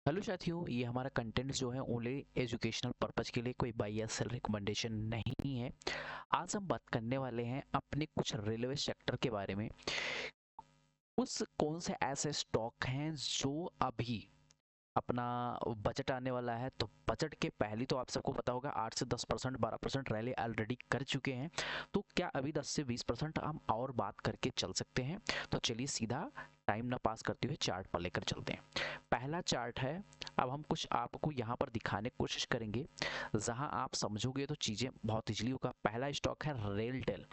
Hello साथियों, ये हमारा कंटेंट जो है ओनली एजुकेशनल पर्पज़ के लिए, कोई बाय या सेल रिकमेंडेशन नहीं है। आज हम बात करने वाले हैं अपने कुछ रेलवे सेक्टर के बारे में। उस कौन से ऐसे स्टॉक हैं जो अभी अपना बजट आने वाला है, तो बजट के पहले तो आप सबको पता होगा 8 से 10%, 12% रैली ऑलरेडी कर चुके हैं। तो क्या अभी 10 से 20% हम और बात करके चल सकते हैं? तो चलिए सीधा टाइम ना पास करते हुए चार्ट पर लेकर चलते हैं। पहला चार्ट है, अब हम कुछ आपको यहाँ पर दिखाने की कोशिश करेंगे, जहाँ आप समझोगे तो चीज़ें बहुत इजली होगा। पहला स्टॉक है रेलटेल।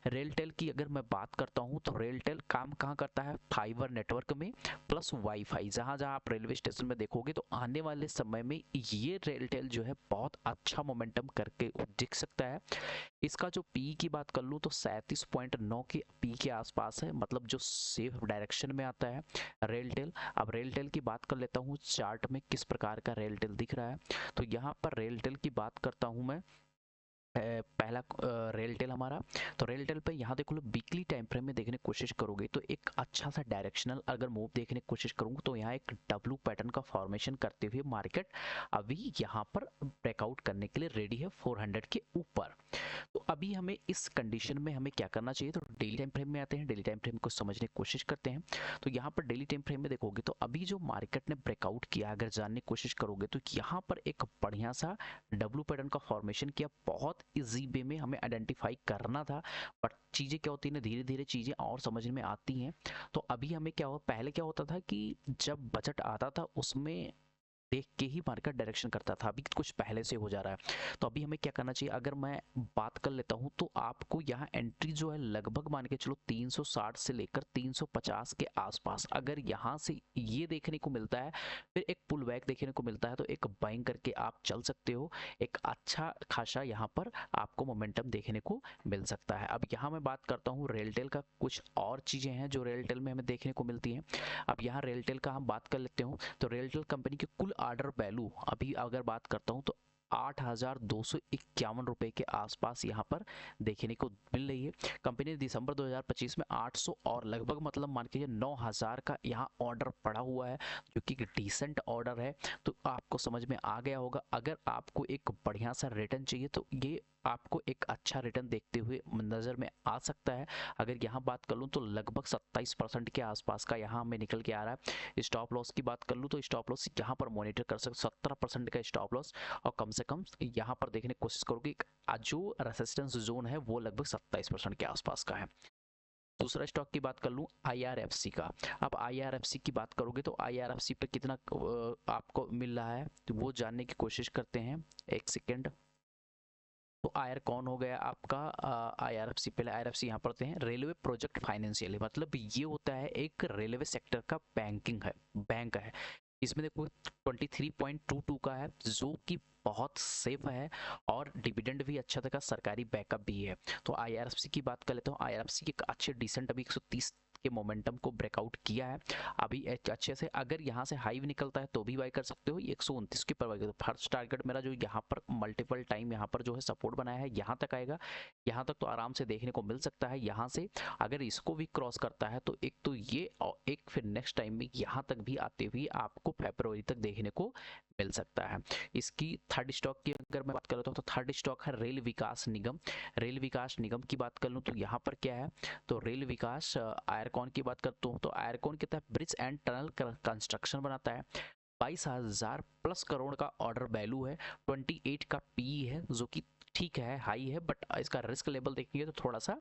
रेलटेल की अगर मैं बात करता हूँ तो रेलटेल काम कहाँ करता है? फाइबर नेटवर्क में प्लस वाईफाई। जहाँ जहाँ आप रेलवे स्टेशन में देखोगे तो आने वाले समय में ये रेलटेल जो है बहुत अच्छा मोमेंटम करके दिख सकता है। इसका जो पी की बात कर लूँ तो 37.9 के पी के आसपास है, मतलब जो सेफ डायरेक्शन में आता है रेलटेल। अब रेलटेल की बात कर लेता हूँ चार्ट में किस प्रकार का रेलटेल दिख रहा है। तो यहाँ पर रेलटेल की बात करता हूँ मैं। पहला रेलटेल हमारा, तो रेलटेल पे यहाँ देख लो वीकली टाइम फ्रेम में देखने की कोशिश करोगे तो एक अच्छा सा डायरेक्शनल अगर मूव देखने की कोशिश करूँगा तो यहाँ एक डब्लू पैटर्न का फॉर्मेशन करते हुए मार्केट अभी यहाँ पर ब्रेकआउट करने के लिए रेडी है 400 के ऊपर। तो अभी हमें इस कंडीशन में हमें क्या करना चाहिए, तो डेली टाइम फ्रेम में आते हैं, डेली टाइम फ्रेम को समझने की कोशिश करते हैं। तो यहाँ पर डेली टाइम फ्रेम में देखोगे तो अभी जो मार्केट ने ब्रेकआउट किया, अगर जानने की कोशिश करोगे तो यहाँ पर एक बढ़िया सा डब्लू पैटर्न का फॉर्मेशन किया। बहुत इजी वे में हमें आइडेंटिफाई करना था, बट चीज़ें क्या होती है ना, धीरे धीरे चीज़ें और समझ में आती हैं। तो अभी हमें क्या हो, पहले क्या होता था कि जब बजट आता था उसमें देख के ही मार्केट डायरेक्शन करता था, अभी कुछ पहले से हो जा रहा है। तो अभी हमें क्या करना चाहिए, अगर मैं बात कर लेता हूं तो आपको यहाँ एंट्री जो है लगभग मान के चलो 360 से लेकर 350 के आसपास, अगर यहाँ से ये देखने को मिलता है, फिर एक पुल बैक देखने को मिलता है, तो एक बाइंग करके आप चल सकते हो। एक अच्छा खासा यहाँ पर आपको मोमेंटम देखने को मिल सकता है। अब यहाँ मैं बात करता हूँ रेलटेल का, कुछ और चीज़ें हैं जो रेलटेल में हमें देखने को मिलती हैं। अब यहाँ रेलटेल का हम बात कर लेते हो, तो रेलटेल कंपनी के कुल ऑर्डर वैल्यू अभी अगर बात करता हूँ तो 8,251 रुपए के आसपास यहाँ पर देखने को मिल रही है। कंपनी ने दिसंबर 2025 में 800 और लगभग मतलब मान के 9,000 का यहाँ ऑर्डर पड़ा हुआ है, जो कि डिसेंट ऑर्डर है। तो आपको समझ में आ गया होगा, अगर आपको एक बढ़िया सा रिटर्न चाहिए तो ये आपको एक अच्छा रिटर्न देखते हुए नज़र में आ सकता है। अगर यहाँ बात कर लूँ तो लगभग 27% के आसपास का यहाँ हमें निकल के आ रहा है। स्टॉप लॉस की बात कर लूँ तो स्टॉप लॉस यहाँ पर मॉनिटर कर सकते 17% का स्टॉप लॉस, और कम से कम यहाँ पर देखने की कोशिश करोगे जो रेसिस्टेंस जोन है वो लगभग 27% के आसपास का है। दूसरा स्टॉक की बात कर लूँ आईआरएफसी का। अब आईआरएफसी की बात करोगे तो आईआरएफसी पे कितना आपको मिल रहा है तो वो जानने की कोशिश करते हैं। एक सेकेंड। तो आयर कौन हो गया आपका आईआरएफसी, पहले आईआरएफसी यहाँ पढ़ते हैं, रेलवे प्रोजेक्ट फाइनेंशियल, मतलब ये होता है एक रेलवे सेक्टर का बैंकिंग है, बैंक है। इसमें देखो 23.22 का है, जो कि बहुत सेफ है, और डिविडेंड भी अच्छा था, सरकारी बैकअप भी है। तो आईआरएफसी की बात कर लेते हो, आईआरएफसी की अच्छे डिसेंट अभी 130 के मोमेंटम को ब्रेकआउट किया है अभी अच्छे से। अगर यहाँ से हाई निकलता है तो भी बाई कर सकते हो, 129 के पर बाई कर। फर्स्ट टारगेट मेरा जो यहाँ पर मल्टीपल टाइम यहाँ पर जो है सपोर्ट बनाया है, यहाँ तक आएगा, यहाँ तक तो आराम से देखने को मिल सकता है। यहाँ से अगर इसको भी क्रॉस करता है तो एक तो ये, और एक फिर नेक्स्ट टाइम में यहाँ तक भी आते हुए आपको फरवरी तक देखने को मिल सकता है। इसकी थर्ड स्टॉक की अगर मैं बात कर लेता हूँ तो थर्ड स्टॉक है रेल विकास निगम। रेल विकास निगम की बात कर लूँ तो यहाँ पर क्या है, तो रेल विकास आयरकॉन की बात करता हूँ तो आयरकॉन के तहत ब्रिज एंड टनल कंस्ट्रक्शन बनाता है। 22,000 प्लस करोड़ का ऑर्डर वैल्यू है, 28 का पी है, जो कि ठीक है, हाई है, बट इसका रिस्क लेवल देखेंगे तो थोड़ा सा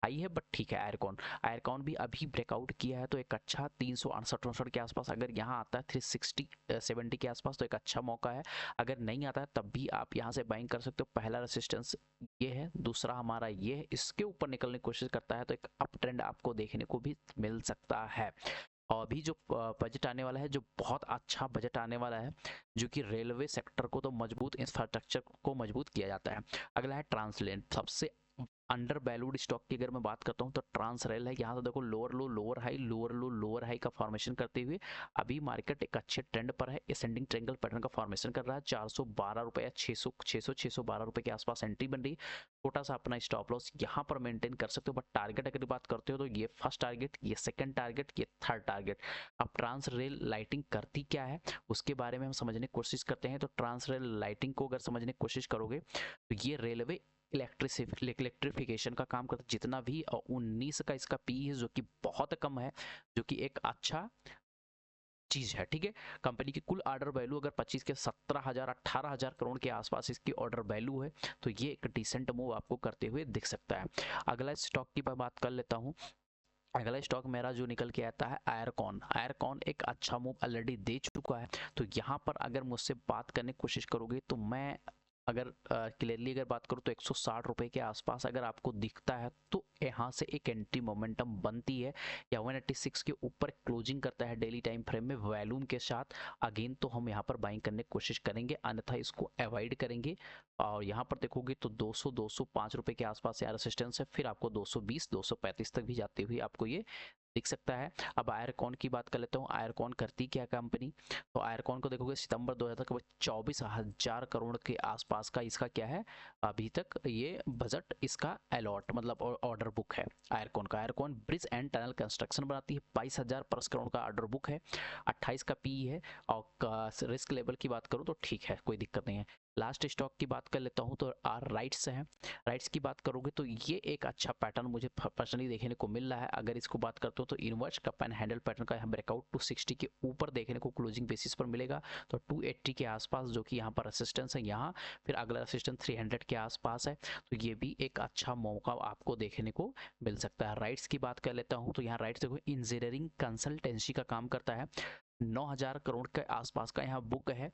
हाई है, बट ठीक है। आयरकॉन आयरकॉन भी अभी ब्रेकआउट किया है, तो एक अच्छा 368 के आसपास अगर यहाँ आता है 360 70 के आसपास तो एक अच्छा मौका है। अगर नहीं आता है तब भी आप यहाँ से बाइंग कर सकते हो। पहला रेसिस्टेंस ये है, दूसरा हमारा ये है, इसके ऊपर निकलने की कोशिश करता है तो एक अप ट्रेंड आपको देखने को भी मिल सकता है। और अभी जो बजट आने वाला है, जो बहुत अच्छा बजट आने वाला है, जो कि रेलवे सेक्टर को तो मजबूत, इंफ्रास्ट्रक्चर को मजबूत किया जाता है। अगला है ट्रांसलेट, सबसे अंडर वैल्यूड स्टॉक की अगर मैं बात करता हूँ तो ट्रांस रेल है। यहाँ से देखो लोअर लो लोअर हाई, लोअर लो लोअर हाई का फॉर्मेशन करते हुए अभी मार्केट एक अच्छे ट्रेंड पर है, असेंडिंग ट्रायंगल पैटर्न का फॉर्मेशन कर रहा है। 412 रुपये या 612 रुपये के आसपास एंट्री बन रही है। छोटा सा अपना स्टॉप लॉस यहाँ पर मेंटेन कर सकते हो, बट टारगेट अगर बात करते हो तो ये फर्स्ट टारगेट, ये सेकंड टारगेट, ये थर्ड टारगेट। अब ट्रांस रेल लाइटिंग करती क्या है उसके बारे में हम समझने की कोशिश करते हैं। तो ट्रांस रेल लाइटिंग को अगर समझने की कोशिश करोगे तो ये रेलवे इलेक्ट्रिफिकेशन का काम करता है। जितना भी 19 का इसका पी है जो कि बहुत कम है, जो कि एक अच्छा चीज है, ठीक है। कंपनी की कुल ऑर्डर वैल्यू अगर 25 के 17,000 18,000 करोड़ के आसपास इसकी ऑर्डर वैल्यू है, तो ये एक डिसेंट मूव आपको करते हुए दिख सकता है। अगला स्टॉक की मैं बात कर लेता हूँ। अगला स्टॉक मेरा जो निकल के आता है आयरकॉन। आयरकॉन एक अच्छा मूव ऑलरेडी दे चुका है। तो यहाँ पर अगर मुझसे बात करने की कोशिश करोगे तो मैं अगर क्लियरली अगर बात करूँ तो 160 रुपये के आसपास अगर आपको दिखता है तो यहाँ से एक एंट्री मोमेंटम बनती है, या 186 के ऊपर क्लोजिंग करता है डेली टाइम फ्रेम में वॉल्यूम के साथ, अगेन तो हम यहाँ पर बाइंग करने की कोशिश करेंगे, अन्यथा इसको अवॉइड करेंगे। और यहाँ पर देखोगे तो 200 205 रुपये के आसपास यार रेजिस्टेंस है, फिर आपको 220 235 तक भी जाते हुए आपको ये दिख सकता है। अब आयरकॉन की बात कर लेता हूँ। आयरकॉन करती क्या कंपनी, तो आयरकॉन को देखोगे सितंबर 2000 तक 24,000 करोड़ के आसपास का इसका क्या है अभी तक ये बजट, इसका अलॉट मतलब ऑर्डर बुक है आयरकॉन का। आयरकॉन ब्रिज एंड टनल कंस्ट्रक्शन बनाती है, 22,000 प्लस करोड़ का ऑर्डर बुक है, 28 का पी है, और रिस्क लेवल की बात करूँ तो ठीक है, कोई दिक्कत नहीं है। लास्ट स्टॉक की बात कर लेता हूँ तो राइट्स है। राइट्स की बात करोगे तो ये एक अच्छा पैटर्न मुझे पर्सनली देखने को मिल रहा है। अगर इसको बात करते हो तो inverse cup and handle pattern का यहाँ ब्रेकआउट 260 के ऊपर देखने को क्लोजिंग बेसिस पर मिलेगा, तो 280 के आसपास जो कि यहाँ पर रेसिस्टेंस है यहाँ, फिर अगला रेसिस्टेंस 300 के आसपास है, तो ये भी एक अच्छा मौका आपको देखने को मिल सकता है। राइट्स की बात कर लेता हूँ तो यहाँ राइट्स देखो इंजीनियरिंग कंसल्टेंसी का काम करता है, 9,000 करोड़ के आसपास का यहाँ बुक है,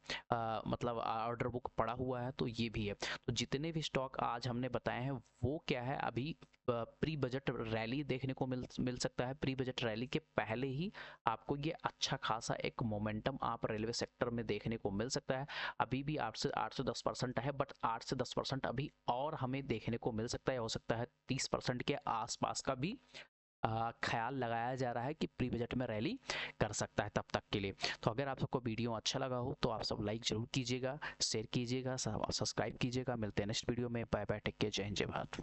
मतलब ऑर्डर बुक पड़ा हुआ है, तो ये भी है। तो जितने भी स्टॉक आज हमने बताए हैं वो क्या है, अभी प्री बजट रैली देखने को मिल सकता है। प्री बजट रैली के पहले ही आपको ये अच्छा खासा एक मोमेंटम आप रेलवे सेक्टर में देखने को मिल सकता है। अभी भी 8 से 10% है, बट 8 से 10% अभी और हमें देखने को मिल सकता है, हो सकता है 30% के आसपास का भी ख्याल लगाया जा रहा है कि प्री बजट में रैली कर सकता है तब तक के लिए। तो अगर आप सबको वीडियो अच्छा लगा हो तो आप सब लाइक जरूर कीजिएगा, शेयर कीजिएगा, सब्सक्राइब कीजिएगा। मिलते हैं नेक्स्ट वीडियो में। बाय बाय, टेक केयर, जय हिंद जय भारत।